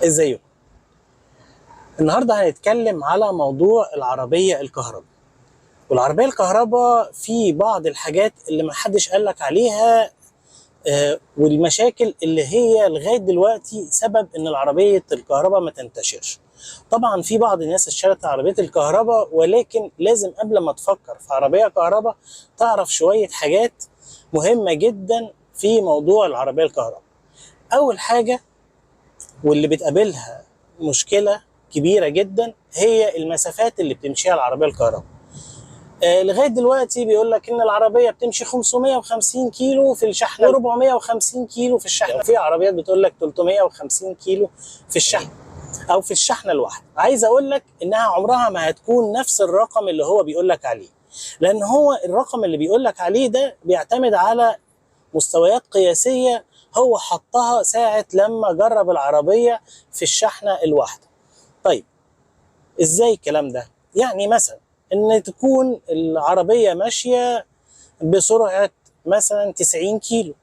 ازيكم؟ النهارده هنتكلم على موضوع العربية الكهرباء. والعربية الكهرباء في بعض الحاجات اللي محدش قالك عليها، والمشاكل اللي هي لغاية دلوقتي سبب ان العربية الكهرباء ما تنتشرش. طبعا في بعض الناس اشترت عربية الكهرباء، ولكن لازم قبل ما تفكر في عربية كهرباء تعرف شوية حاجات مهمة جدا في موضوع العربية الكهرباء. اول حاجة واللي بتقابلها مشكلة كبيرة جدا هي المسافات اللي بتمشيها العربية الكهرباء. لغاية دلوقتي بيقول لك ان العربية بتمشي 550 كيلو في الشحنة و450 كيلو في الشحنة، في عربيات بتقول لك 350 كيلو في الشحنة او في الشحنة الواحدة. عايز اقول لك انها عمرها ما هتكون نفس الرقم اللي هو بيقول لك عليه، لان هو الرقم اللي بيقول لك عليه ده بيعتمد على مستويات قياسية هو حطها ساعة لما جرب العربية في الشحنة الواحدة. طيب ازاي الكلام ده؟ يعني مثلا ان تكون العربية ماشية بسرعة مثلا 90 كيلو،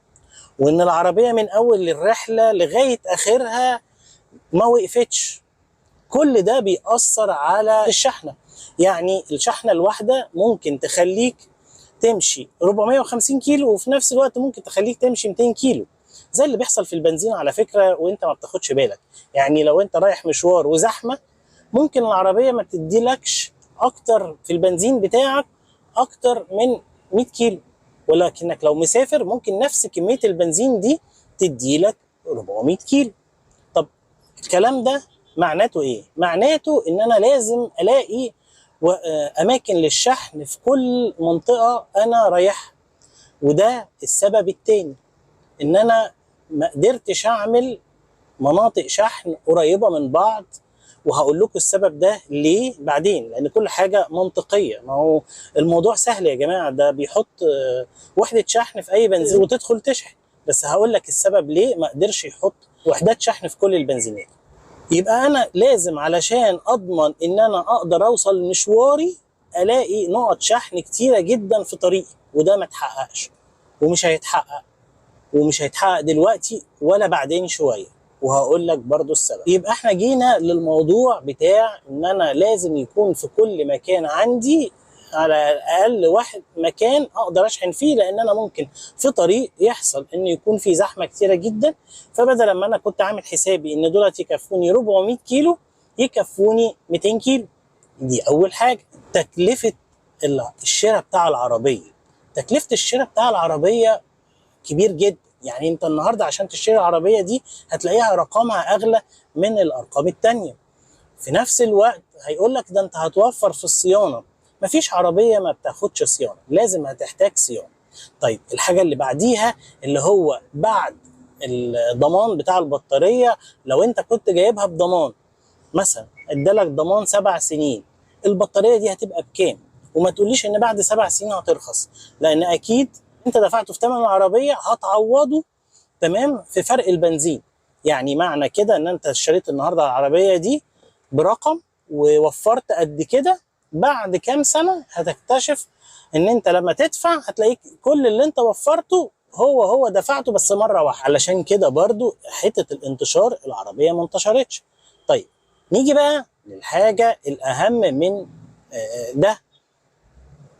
وان العربية من اول الرحلة لغاية اخرها ما وقفتش. كل ده بيأثر على الشحنة. يعني الشحنة الواحدة ممكن تخليك تمشي 450 كيلو، وفي نفس الوقت ممكن تخليك تمشي 200 كيلو، زي اللي بيحصل في البنزين على فكرة وانت ما بتاخدش بالك. يعني لو انت رايح مشوار وزحمة، ممكن العربية ما تديلكش اكتر في البنزين بتاعك اكتر من 100 كيلو، ولكنك لو مسافر ممكن نفس كمية البنزين دي تديلك 400 كيلو. طب الكلام ده معناته ايه؟ معناته ان انا لازم الاقي اماكن للشحن في كل منطقة انا رايحها. وده السبب التاني، ان انا ما قدرتش اعمل مناطق شحن قريبة من بعض. وهقول لكم السبب ده ليه بعدين، لان كل حاجة منطقية. ما هو الموضوع سهل يا جماعة، ده بيحط وحدة شحن في اي بنزين وتدخل تشحن. بس هقول لك السبب ليه ما قدرش يحط وحدات شحن في كل البنزينات. يبقى انا لازم علشان اضمن ان انا اقدر اوصل مشواري الاقي نقط شحن كتيرة جدا في طريقي، وده ما اتحققش ومش هيتحقق، ومش هيتحقق دلوقتي ولا بعدين شوية، وهقول لك برضو السبب. يبقى احنا جينا للموضوع بتاع ان انا لازم يكون في كل مكان عندي على الاقل واحد مكان اقدر اشحن فيه، لان انا ممكن في طريق يحصل ان يكون في زحمه كتيره جدا، فبدل ما انا كنت عامل حسابي ان دولت يكفوني 400 كيلو يكفوني 200 كيلو. دي اول حاجه. تكلفه الشراء بتاع العربيه، تكلفه الشراء بتاع العربيه كبير جدا. يعني انت النهارده عشان تشتري العربيه دي هتلاقيها رقمها اغلى من الارقام التانيه. في نفس الوقت هيقول لك ده انت هتوفر في الصيانه. مفيش عربيه ما بتاخدش صيانه، لازم هتحتاج صيانه. طيب الحاجه اللي بعديها اللي هو بعد الضمان بتاع البطاريه، لو انت كنت جايبها بضمان مثلا ادالك ضمان 7 سنين، البطاريه دي هتبقى بكام؟ وما تقوليش ان بعد 7 سنين هترخص، لان اكيد انت دفعته في ثمن العربيه هتعوضه تمام في فرق البنزين. يعني معنى كده ان انت اشتريت النهارده العربيه دي برقم ووفرت قد كده، بعد كام سنه هتكتشف ان انت لما تدفع هتلاقيك كل اللي انت وفرته هو دفعته بس مره واحده. علشان كده برضو حته الانتشار العربيه ما انتشرتش. طيب نيجي بقى للحاجه الاهم من ده،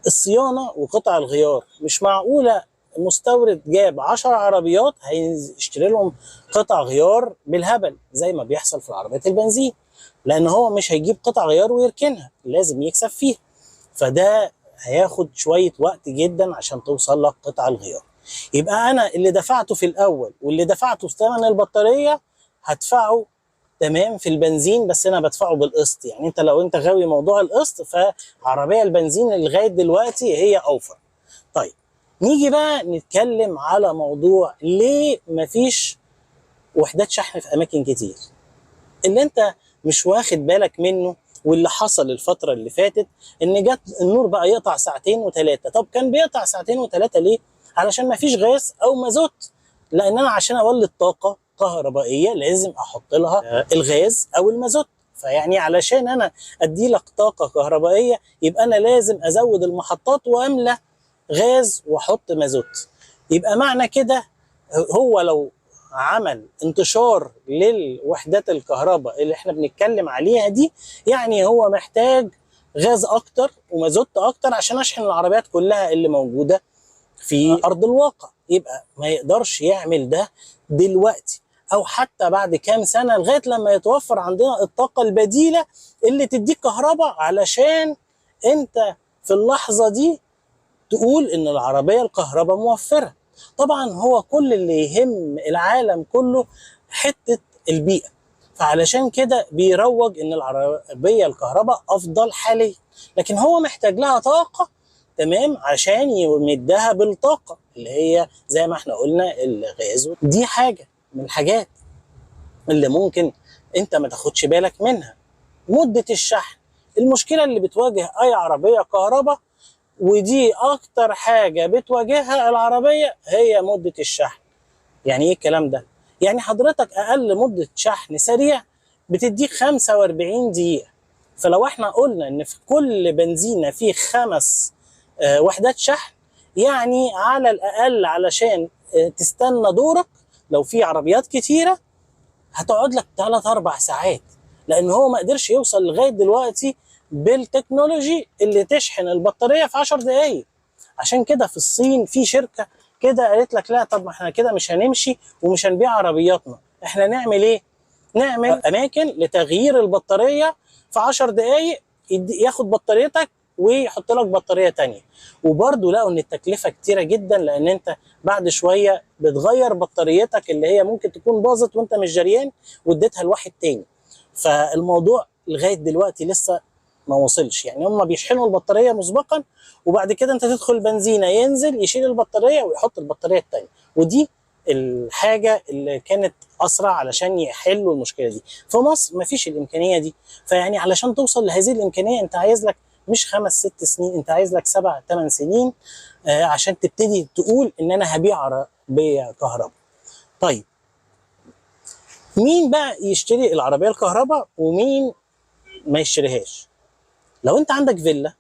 الصيانه وقطع الغيار. مش معقوله مستورد جاب 10 عربيات هيشتري لهم قطع غيار بالهبل زي ما بيحصل في العربيات البنزين، لان هو مش هيجيب قطع غيار ويركنها، لازم يكسب فيها. فده هياخد شويه وقت جدا عشان توصل لك قطع الغيار. يبقى انا اللي دفعته في الاول واللي دفعته في ثمن البطاريه هدفعه تمام في البنزين، بس انا بدفعه بالقسط. يعني انت لو انت غاوي موضوع القسط، فعربيه البنزين اللي لغايه دلوقتي هي اوفر. طيب نيجي بقى نتكلم على موضوع ليه مفيش وحدات شحن في اماكن كتير. اللي انت مش واخد بالك منه واللي حصل الفتره اللي فاتت ان جت النور بقى يقطع ساعتين وثلاثه. طب كان بيقطع ساعتين وثلاثه ليه؟ علشان مفيش غاز او مازوت. لان انا عشان اولد طاقه كهربائيه لازم احط لها الغاز او المازوت. فيعني علشان انا ادي لك طاقه كهربائيه يبقى انا لازم ازود المحطات واملى غاز واحط مازوت. يبقى معنى كده هو لو عمل انتشار للوحدات الكهرباء اللي احنا بنتكلم عليها دي، يعني هو محتاج غاز اكتر ومازوت اكتر عشان اشحن العربيات كلها اللي موجوده في ارض الواقع. يبقى ما يقدرش يعمل ده دلوقتي او حتى بعد كام سنه لغايه لما يتوفر عندنا الطاقه البديله اللي تديك كهرباء، علشان انت في اللحظه دي تقول ان العربيه الكهرباء موفره. طبعا هو كل اللي يهم العالم كله حته البيئه، فعلشان كده بيروج ان العربيه الكهرباء افضل حاليا، لكن هو محتاج لها طاقه تمام عشان يمدها بالطاقه اللي هي زي ما احنا قلنا الغاز. دي حاجه من الحاجات اللي ممكن انت ما تاخدش بالك منها. مده الشحن، المشكله اللي بتواجه اي عربيه كهرباء، ودي اكتر حاجه بتواجهها العربيه، هي مده الشحن. يعني ايه الكلام ده؟ يعني حضرتك اقل مده شحن سريع بتديك 45 دقيقه، فلو احنا قلنا ان في كل بنزينه فيه 5 وحدات شحن، يعني على الاقل علشان تستنى دورك لو في عربيات كتيره هتقعد لك 3-4 ساعات، لان هو ما قدرش يوصل لغايه دلوقتي بالتكنولوجي اللي تشحن البطاريه في 10 دقائق. عشان كده في الصين في شركه كده قالت لك لا، طب ما احنا كده مش هنمشي ومش هنبيع عربياتنا، احنا نعمل ايه؟ نعمل اماكن لتغيير البطاريه في 10 دقائق، ياخد بطاريتك ويحط لك بطاريه تانية. وبرده لقوا ان التكلفه كتيره جدا، لان انت بعد شويه بتغير بطاريتك اللي هي ممكن تكون باظت وانت مش جريان واديتها لواحد تاني. فالموضوع لغايه دلوقتي لسه ما وصلش، يعني هم بيشحنوا البطاريه مسبقا وبعد كده انت تدخل بنزينه ينزل يشيل البطاريه ويحط البطاريه الثانيه، ودي الحاجه اللي كانت اسرع علشان يحلوا المشكله دي. في مصر ما فيش الامكانيه دي، فيعني علشان توصل لهذه الامكانيه انت عايز لك مش 5-6 سنين، انت عايز لك 7-8 سنين عشان تبتدي تقول ان انا هبيع عربيه كهرباء. طيب مين بقى يشتري العربيه الكهرباء ومين ما يشتريهاش؟ لو انت عندك فيلا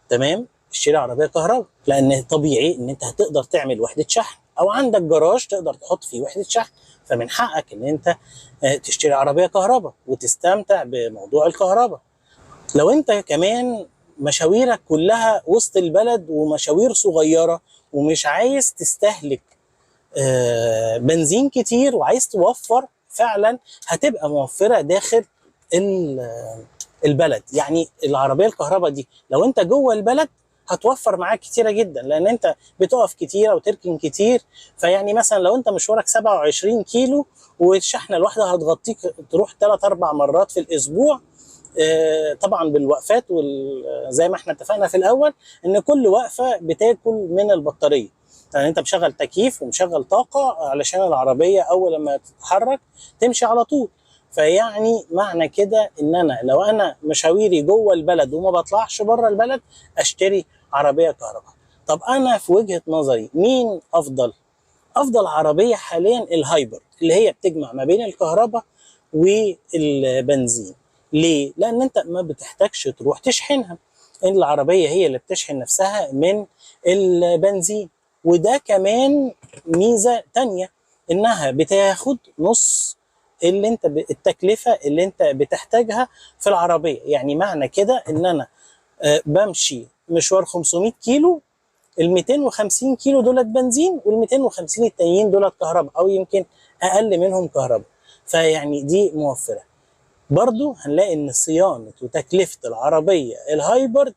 تمام اشتري عربيه كهرباء، لان طبيعي ان انت هتقدر تعمل وحده شحن، او عندك جراج تقدر تحط فيه وحده شحن، فمن حقك ان انت تشتري عربيه كهرباء وتستمتع بموضوع الكهرباء. لو انت كمان مشاويرك كلها وسط البلد ومشاوير صغيره ومش عايز تستهلك بنزين كتير وعايز توفر فعلا، هتبقى موفره داخل البلد. يعني العربيه الكهرباء دي لو انت جوه البلد هتوفر معاك كتيره جدا، لان انت بتقف كتير وتركن كتير. فيعني مثلا لو انت مشوارك 27 كيلو والشحنه الواحده هتغطيك تروح 3-4 مرات في الاسبوع، طبعا بالوقفات زي ما احنا اتفقنا في الاول ان كل وقفه بتاكل من البطاريه، يعني انت مشغل تكييف ومشغل طاقه علشان العربيه اول لما تتحرك تمشي على طول. فيعني معنى كده ان انا لو انا مشاويري جوه البلد وما بطلعش بره البلد اشتري عربيه كهرباء. طب انا في وجهه نظري مين افضل؟ افضل عربيه حاليا الهايبر، اللي هي بتجمع ما بين الكهرباء والبنزين. ليه؟ لان انت ما بتحتاجش تروح تشحنها، العربيه هي اللي بتشحن نفسها من البنزين. وده كمان ميزه تانية، انها بتاخد نص اللي انت التكلفه اللي انت بتحتاجها في العربيه. يعني معنى كده ان انا بمشي مشوار 500 كيلو، ال 250 كيلو دولت بنزين وال 250 التانيين دولت كهرباء، او يمكن اقل منهم كهرباء. فيعني دي موفره. برضو هنلاقي ان صيانه وتكلفه العربيه الهايبرد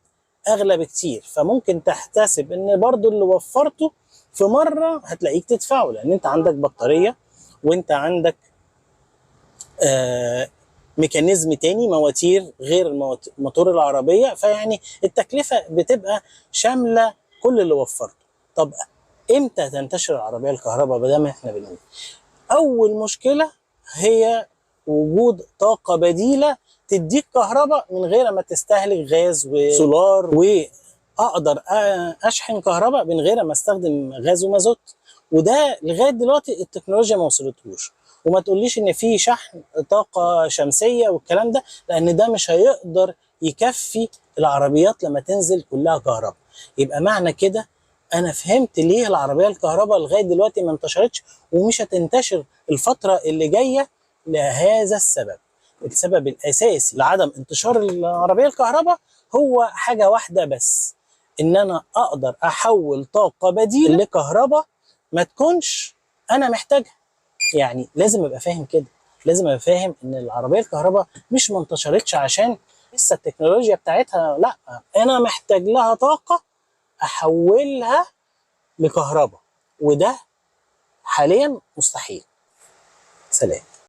اغلى بكتير، فممكن تحتسب ان برضو اللي وفرته في مره هتلاقيك تدفعه، لان انت عندك بطاريه وانت عندك ميكانيزم تاني، مواتير غير موتور العربيه، فيعني التكلفه بتبقى شامله كل اللي وفرته. طب امتى تنتشر العربيه الكهرباء؟ بدل ما احنا بنقول اول مشكله هي وجود طاقه بديله تديك كهرباء من غير ما تستهلك غاز وسولار، واقدر اشحن كهرباء من غير ما استخدم غاز ومازوت. وده لغايه دلوقتي التكنولوجيا ما وصلتهوش. وما تقوليش ان في شحن طاقه شمسيه والكلام ده، لان ده مش هيقدر يكفي العربيات لما تنزل كلها كهرباء. يبقى معنى كده انا فهمت ليه العربيه الكهرباء لغايه دلوقتي ما انتشرتش ومش هتنتشر الفتره اللي جايه لهذا السبب. السبب الاساسي لعدم انتشار العربيه الكهرباء هو حاجه واحده بس، ان انا اقدر احول طاقه بديله لكهرباء ما تكونش انا محتاجها. يعني لازم ابقى فاهم كده، لازم ابقى فاهم ان العربيه الكهرباء مش ما انتشرتش عشان لسه التكنولوجيا بتاعتها، لا، انا محتاج لها طاقه احولها لكهرباء، وده حاليا مستحيل. سلام.